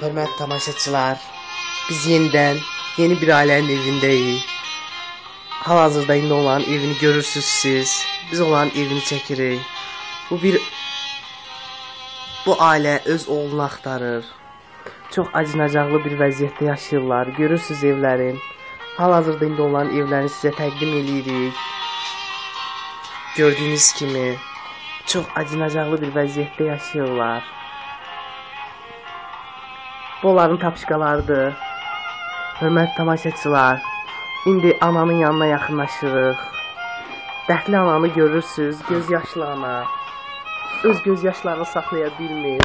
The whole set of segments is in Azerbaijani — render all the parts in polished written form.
Hörmətli tamaşaçılar, biz yenidən yeni bir ailənin evindəyik. Hal-hazırda indi onların evini görürsünüz siz. Biz onların evini çəkirik. Bu ailə öz oğlunu axtarır. Çox acınacaqlı bir vəziyyətdə yaşayırlar. Görürsünüz evlərin. Hal-hazırda indi onların evlərini sizə təqdim edirik. Gördüyünüz kimi çox acınacaqlı bir vəziyyətdə yaşayırlar. Bu onların tapşqalarıdır. Hörmətli tamaşaçılar, indi ananın yanına yaxınlaşırıq. Dərdli ananı görürsünüz, göz yaşlı ana. Öz göz yaşlarını saxlaya bilmir.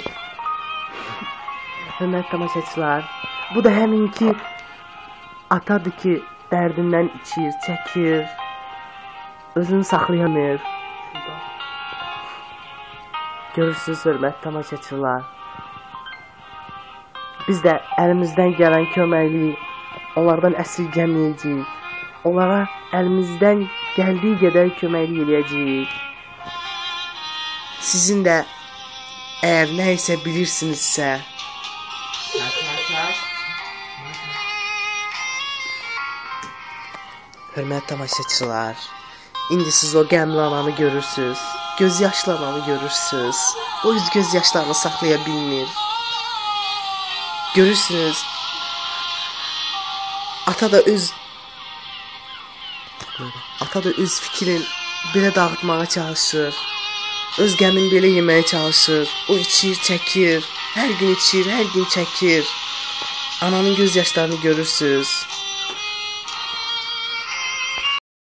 Hörmətli tamaşaçılar, bu da həminki atadır ki, dərdindən içir, çəkir, özünü saxlayamır. Görürsünüz hörmətli tamaşaçılar, biz də əlimizdən gələn köməkliyi onlardan əsirgəməyəcəyik. Onlara əlimizdən gəldiyi qədər köməklik eləyəcəyik. Sizin də əgər nə isə bilirsinizsə, hörmətli tamaşaçılar, indi siz o qəmli ananı görürsünüz, göz yaşlı ananı görürsünüz. O öz göz yaşlarını saxlaya bilmir. Görürsünüz, ata da öz fikrin belə dağıtmağa çalışır. Öz qəmini belə yeməyə çalışır. O içir, çəkir. Hər gün içir, hər gün çəkir. Ananın göz yaşlarını görürsünüz.